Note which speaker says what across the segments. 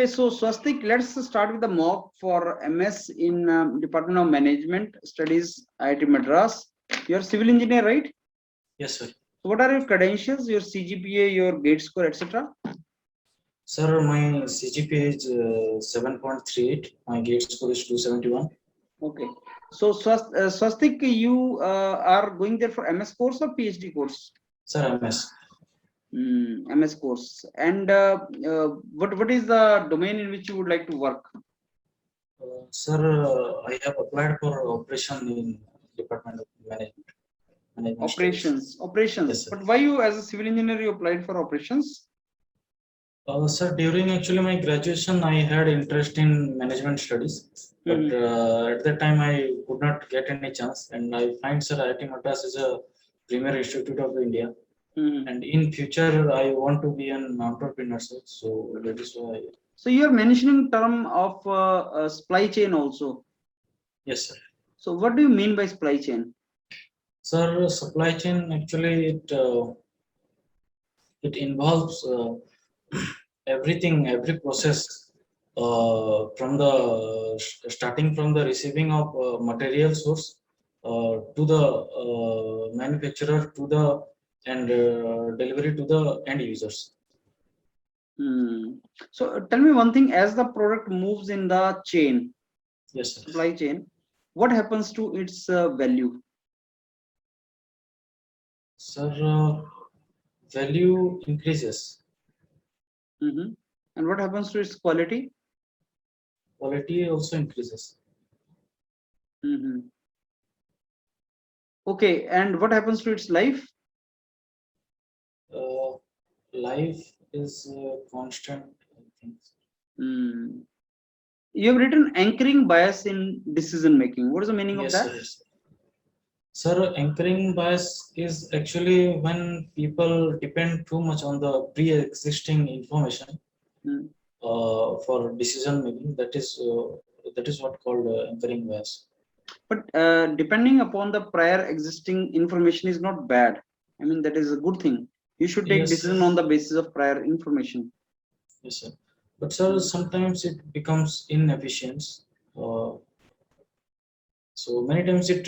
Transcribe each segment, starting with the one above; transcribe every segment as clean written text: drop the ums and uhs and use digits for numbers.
Speaker 1: Okay, so Swastik, let's start with the mock for MS in Department of Management Studies, IIT Madras. You're civil engineer, right?
Speaker 2: Yes, sir.
Speaker 1: So what are your credentials, your CGPA, your GATE score, etc.?
Speaker 2: Sir, my CGPA is 7.38. My GATE score is 271.
Speaker 1: Okay. So Swastik, you are going there for MS course or PhD course?
Speaker 2: Sir, MS.
Speaker 1: MS course. And what is the domain in which you would like to work?
Speaker 2: Sir, I have applied for operation in Department of Management Studies.
Speaker 1: Operations.
Speaker 2: Yes, sir.
Speaker 1: But why you, as a civil engineer, you applied for operations?
Speaker 2: Sir, during actually my graduation, I had interest in management studies, but at that time I could not get any chance. And I find Sir IIT Madras is a premier institute of India. And in future, I want to be an entrepreneur, sir. So that is why.
Speaker 1: So you are mentioning term of supply chain also.
Speaker 2: Yes, sir.
Speaker 1: So what do you mean by supply chain?
Speaker 2: Sir, supply chain actually it involves everything, every process from the starting from the receiving of material source to the manufacturer to the and delivery to the end users.
Speaker 1: So tell me one thing: as the product moves in the chain,
Speaker 2: yes, sir.
Speaker 1: Supply chain, what happens to its value?
Speaker 2: Sir, value increases.
Speaker 1: And what happens to its quality?
Speaker 2: Quality also increases.
Speaker 1: Okay, and what happens to its life?
Speaker 2: Life is constant, I think.
Speaker 1: You have written anchoring bias in decision making. What is the meaning of that?
Speaker 2: Yes. Sir, anchoring bias is actually when people depend too much on the pre-existing information for decision making. That is what called anchoring bias.
Speaker 1: But depending upon the prior existing information is not bad. I mean, that is a good thing. You should take decision on the basis of prior information.
Speaker 2: Yes, sir. But sir, sometimes it becomes inefficient. So many times it.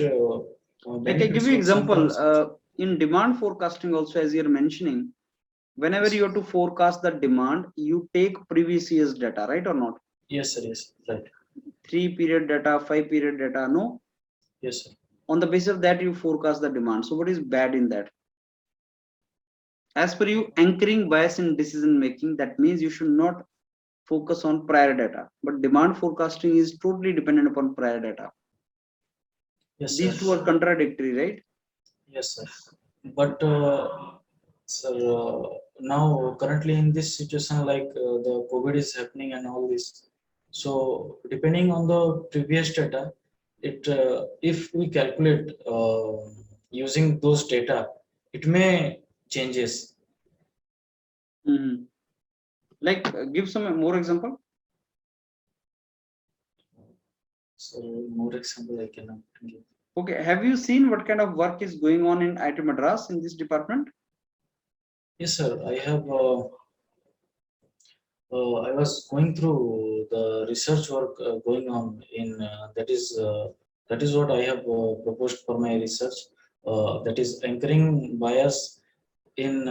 Speaker 1: Like I give you example in demand forecasting also, as you're mentioning, whenever you have to forecast the demand, you take previous year's data, right or not?
Speaker 2: Yes, sir. Yes, right.
Speaker 1: 3-period data, 5-period data, no?
Speaker 2: Yes, sir.
Speaker 1: On the basis of that, you forecast the demand. So what is bad in that? As per you, anchoring bias in decision making, that means you should not focus on prior data, but demand forecasting is totally dependent upon prior data.
Speaker 2: Yes,
Speaker 1: these two are contradictory, right?
Speaker 2: Yes, sir. But sir, now currently in this situation, like the COVID is happening and all this, so depending on the previous data, it if we calculate using those data, it may changes.
Speaker 1: Like give some more example.
Speaker 2: So more example I cannot give.
Speaker 1: Okay, have you seen what kind of work is going on in IIT Madras in this department?
Speaker 2: Yes, sir. I have. I was going through the research work going on in that is what I have proposed for my research. That is anchoring bias in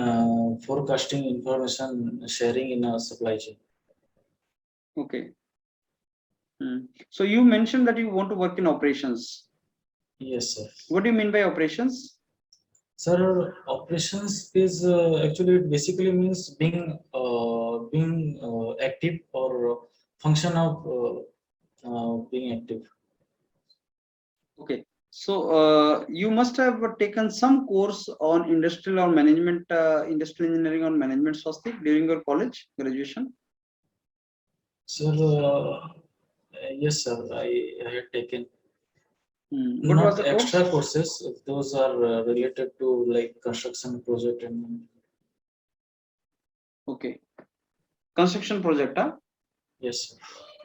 Speaker 2: forecasting information sharing in a supply chain.
Speaker 1: Okay. So you mentioned that you want to work in operations.
Speaker 2: Yes, sir.
Speaker 1: What do you mean by operations?
Speaker 2: Sir, operations is actually it basically means being active or function of being active.
Speaker 1: Okay, so you must have taken some course on industrial or management, industrial engineering or management Swastik during your college graduation.
Speaker 2: Sir, yes, sir. I had taken.
Speaker 1: What
Speaker 2: Not
Speaker 1: was the
Speaker 2: extra
Speaker 1: course?
Speaker 2: courses. Those are related to like construction project and.
Speaker 1: Okay, construction project, huh?
Speaker 2: Yes, sir.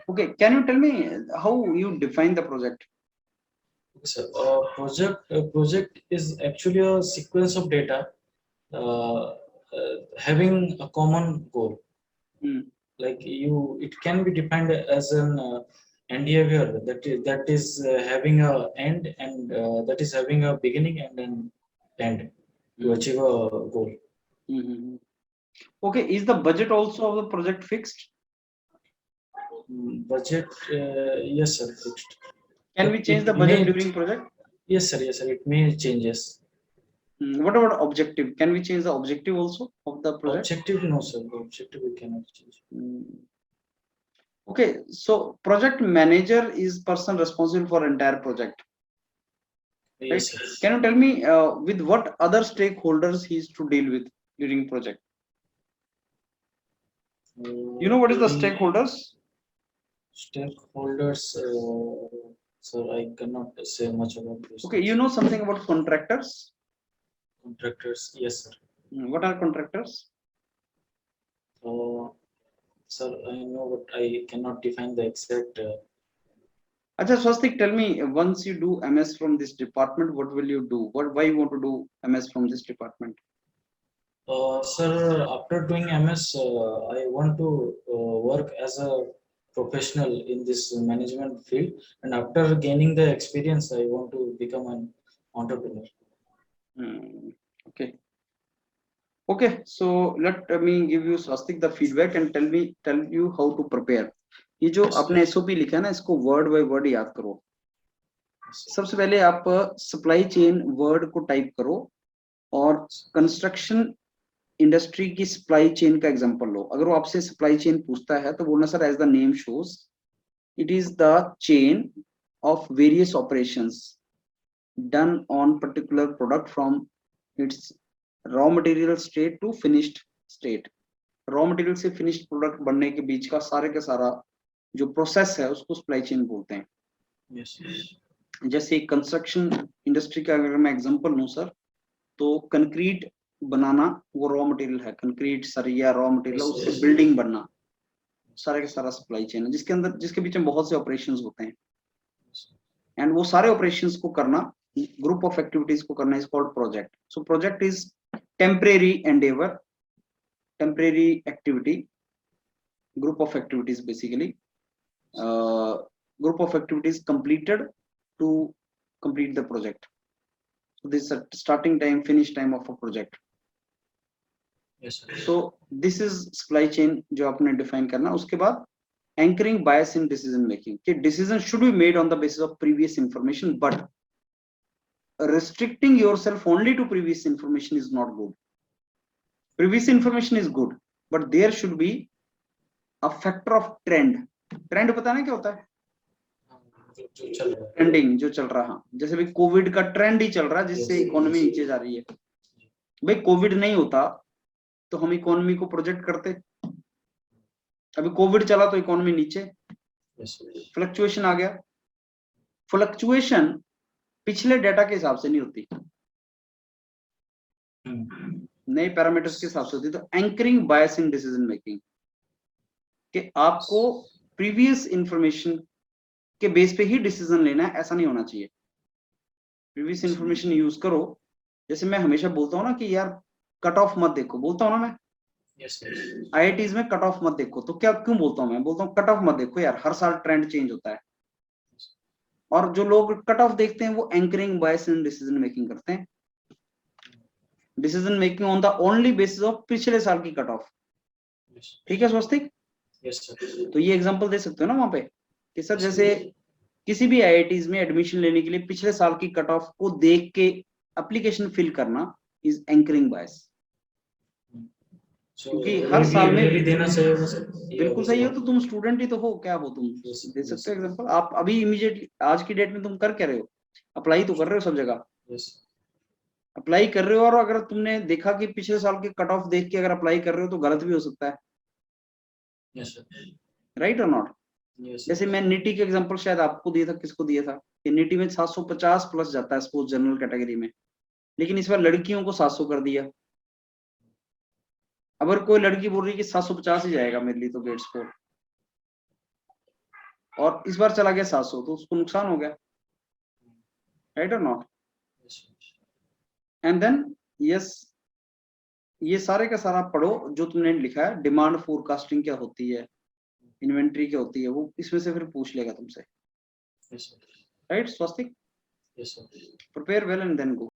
Speaker 1: Okay, can you tell me how you define the project?
Speaker 2: So, project is actually a sequence of data having a common goal. like it can be defined as an endeavor that is having a end and that is having a beginning and an end to achieve a goal.
Speaker 1: Mhm. Okay, is the budget also of the project fixed?
Speaker 2: Budget, yes sir, fixed.
Speaker 1: Can
Speaker 2: But
Speaker 1: we change
Speaker 2: it
Speaker 1: the budget
Speaker 2: may
Speaker 1: during project?
Speaker 2: yes sir, it may changes.
Speaker 1: What about objective? Can we change the objective also of the project?
Speaker 2: Objective, no sir, objective we cannot change.
Speaker 1: Mm. Okay, so project manager is person responsible for entire project, right?
Speaker 2: Yes sir.
Speaker 1: Can you tell me with what other stakeholders he is to deal with during project? You know what is the
Speaker 2: During
Speaker 1: stakeholders?
Speaker 2: stakeholders, sir, I cannot say much about this.
Speaker 1: Okay, you know something about contractors?
Speaker 2: Contractors, yes sir.
Speaker 1: What are contractors?
Speaker 2: Sir, I know, but I cannot define the exact.
Speaker 1: Acha, Swastik, tell me, once you do MS from this department, what will you do? Why you want to do MS from this department?
Speaker 2: Sir, after doing MS, I want to work as a professional in this management field, and after gaining the experience, I want to become an entrepreneur.
Speaker 1: Okay. Okay, so let me give you, Swastik, the feedback and tell you how to prepare. ये जो आपने SOP लिखा है ना, इसको word by word याद करो. सबसे पहले आप सप्लाई चेन वर्ड को टाइप करो और कंस्ट्रक्शन इंडस्ट्री की सप्लाई चेन का एग्जांपल लो. अगर वो आपसे सप्लाई चेन पूछता है तो बोलना sir as the name shows it is the chain of various operations done on particular product from its raw material state to finished state. Raw material से फिनिश्ड प्रोडक्ट बनने के बीच का सारे का सारा जो प्रोसेस है उसको सप्लाई चेन बोलते हैं.
Speaker 2: Yes.
Speaker 1: जैसे कंस्ट्रक्शन इंडस्ट्री का अगर मैं एग्जांपल लूं सर, तो कंक्रीट बनाना वो रॉ मटेरियल है, कंक्रीट सरिया रॉ मटेरियल, उससे बिल्डिंग बनना सारे का सारा सप्लाई चेन है जिसके बीच में बहुत से ऑपरेशंस होते हैं. एंड वो सारे ऑपरेशंस को करना, ग्रुप ऑफ एक्टिविटीज को करना is called project. So project is temporary Endeavour, temporary activity, group of activities basically, group of activities completed to complete the project. So this is a starting time, finish time of a project.
Speaker 2: Yes sir.
Speaker 1: So this is supply chain जो आपने define करना. उसके बाद anchoring bias in decision making. कि decision should be made on the basis of previous information, but restricting yourself only to previous information is not good. Previous information is good, but there should be a factor of trend. Trend पता ना क्या होता है? Trending जो चल रहा. जैसे भी कोविड का ट्रेंड ही चल रहा है जिससे इकोनॉमी नीचे जा रही है. भाई कोविड नहीं होता तो हम इकोनॉमी को प्रोजेक्ट करते. अभी कोविड चला तो इकोनॉमी नीचे, फ्लक्चुएशन आ गया. फ्लक्चुएशन पिछले डेटा के हिसाब से नहीं होती, नए पैरामीटर्स के हिसाब से होती. तो anchoring bias in decision making कि आपको प्रीवियस इंफॉर्मेशन के बेस पे ही डिसीजन लेना है, ऐसा नहीं होना चाहिए. प्रीवियस इंफॉर्मेशन यूज करो. जैसे मैं हमेशा बोलता हूँ ना कि यार कट ऑफ मत देखो, बोलता हूँ ना मैं. IITs में कट ऑफ मत देखो. तो क्या क्यों बोलता हूँ मैं बोलता हूँ कट ऑफ मत देखो यार, हर साल ट्रेंड चेंज होता है. और जो लोग कट ऑफ देखते हैं वो anchoring bias in decision making करते हैं. Decision making on the only basis of पिछले साल की कट ऑफ. ठीक है स्वस्तिक? तो ये एग्जांपल दे सकते हो ना वहां पे कि सर जैसे किसी भी IITs में एडमिशन लेने के लिए पिछले साल की कट ऑफ को देख के एप्लीकेशन फिल करना इज एंकरिंग बायस. क्योंकि हर साल में
Speaker 2: भी देना चाहिए.
Speaker 1: बिल्कुल सही हो. तो तुम स्टूडेंट ही तो हो, क्या हो तुम? दे सकते हो एग्जांपल. आप अभी इमीडिएटली आज की डेट में तुम कर क्या रहे हो? अप्लाई तो कर रहे हो सब जगह. अप्लाई कर रहे हो, और अगर तुमने देखा कि पिछले साल की कट ऑफ देख के अगर अप्लाई कर रहे हो तो गलत भी हो सकता है. राइट और नॉट? जैसे मैं निटी के एग्जांपल शायद आपको दिया था, किसको दिया था कि निटी में 750 प्लस जाता है सपोज जनरल कैटेगरी में, लेकिन इस बार लड़कियों को 700 कर दिया. अगर कोई लड़की बोल रही है कि 750 ही जाएगा मेरे लिए तो गेट स्कोर, और इस बार चला गया 700, तो उसको नुकसान हो गया. राइट और नॉट? एंड देन यस ये सारे का सारा पढ़ो जो तुमने लिखा है, डिमांड फोरकास्टिंग क्या होती है, इन्वेंट्री क्या होती है, वो इसमें से फिर पूछ लेगा तुमसे,
Speaker 2: Yes, sir.
Speaker 1: Right Swastik?
Speaker 2: Yes, sir.
Speaker 1: Prepare well and then go.